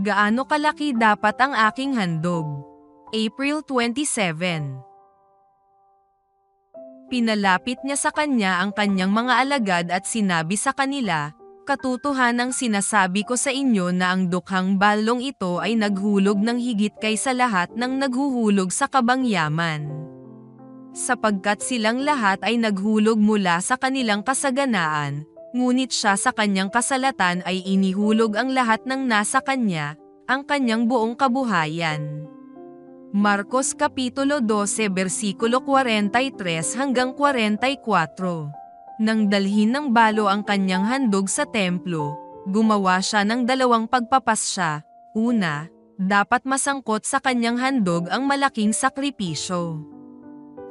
Gaano kalaki dapat ang aking handog? April 27. Pinalapit niya sa kanya ang kanyang mga alagad at sinabi sa kanila, "Katotohanang sinasabi ko sa inyo na ang dukhang balong ito ay naghulog ng higit kaysa lahat ng naghuhulog sa kabangyaman. Sapagkat silang lahat ay naghulog mula sa kanilang kasaganaan, ngunit siya sa kanyang kasalatan ay inihulog ang lahat ng nasa kanya, ang kanyang buong kabuhayan." Marcos Kapitulo 12 versikulo 43 hanggang 44. Nang dalhin ng balo ang kanyang handog sa templo, gumawa siya ng dalawang pagpapasya. Una, dapat masangkot sa kanyang handog ang malaking sakripisyo.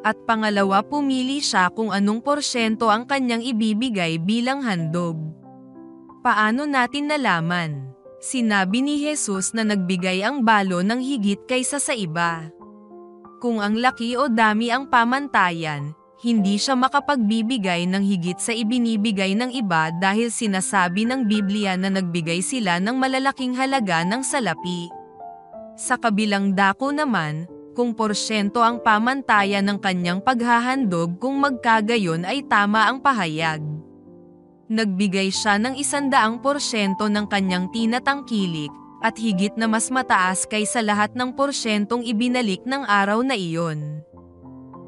At pangalawa, pumili siya kung anong porsyento ang kanyang ibibigay bilang handog. Paano natin nalaman? Sinabi ni Jesus na nagbigay ang balo ng higit kaysa sa iba. Kung ang laki o dami ang pamantayan, hindi siya makapagbibigay ng higit sa ibinibigay ng iba dahil sinasabi ng Biblia na nagbigay sila ng malalaking halaga ng salapi. Sa kabilang dako naman, kung porsyento ang pamantayan ng kanyang paghahandog, kung magkagayon ay tama ang pahayag. Nagbigay siya ng 100% ng kanyang tinatangkilik, at higit na mas mataas kaysa lahat ng porsyentong ibinalik ng araw na iyon.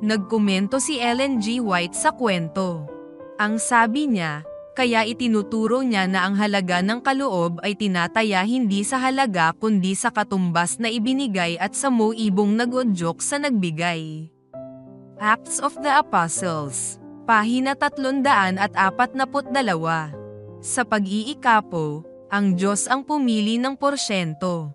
Nagkomento si Ellen G. White sa kwento. Ang sabi niya, kaya itinuturo niya na ang halaga ng kaloob ay tinataya hindi sa halaga kundi sa katumbas na ibinigay at sa moibong nag-udyok sa nagbigay. Acts of the Apostles, Pahina 342. Sa pag-iikapo, ang Diyos ang pumili ng porsyento.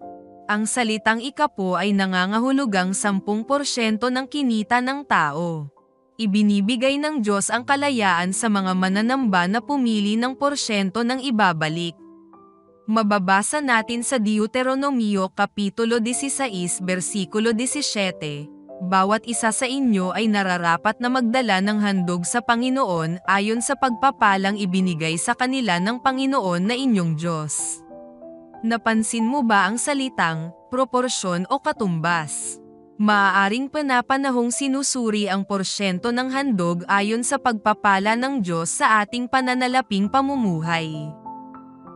Ang salitang ikapo ay nangangahulugang 10% ng kinita ng tao. Ibinibigay ng Diyos ang kalayaan sa mga mananamba na pumili ng porsyento ng ibabalik. Mababasa natin sa Deuteronomio Kapitulo 16 versikulo 17, "Bawat isa sa inyo ay nararapat na magdala ng handog sa Panginoon ayon sa pagpapalang ibinigay sa kanila ng Panginoon na inyong Diyos." Napansin mo ba ang salitang proporsyon o katumbas? Maaaring panapanahong sinusuri ang porsyento ng handog ayon sa pagpapala ng Diyos sa ating pananalaping pamumuhay.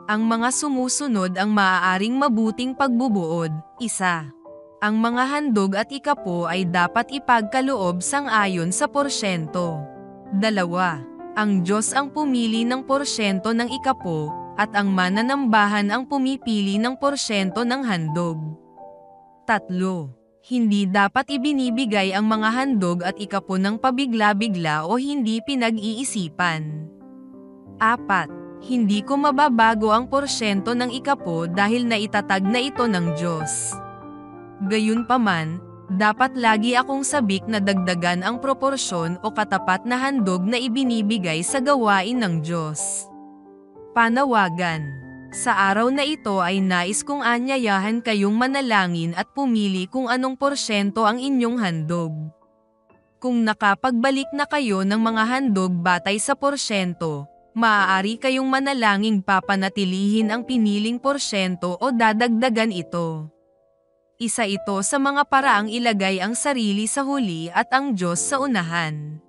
Ang mga sumusunod ang maaaring mabuting pagbubuod. 1. Ang mga handog at ikapo ay dapat ipagkaloob sang-ayon sa porsyento. 2. Ang Diyos ang pumili ng porsyento ng ikapo, at ang mananambahan ang pumipili ng porsyento ng handog. 3. Hindi dapat ibinibigay ang mga handog at ikapo ng pabigla-bigla o hindi pinag-iisipan. 4. Hindi ko mababago ang porsyento ng ikapo dahil naitatag na ito ng Diyos. Gayunpaman, dapat lagi akong sabik na dagdagan ang proporsyon o katapat na handog na ibinibigay sa gawain ng Diyos. Panawagan. Sa araw na ito ay nais kong anyayahan kayong manalangin at pumili kung anong porsyento ang inyong handog. Kung nakapagbalik na kayo ng mga handog batay sa porsyento, maaari kayong manalangin papanatilihin ang piniling porsyento o dadagdagan ito. Isa ito sa mga paraang ilagay ang sarili sa huli at ang Diyos sa unahan.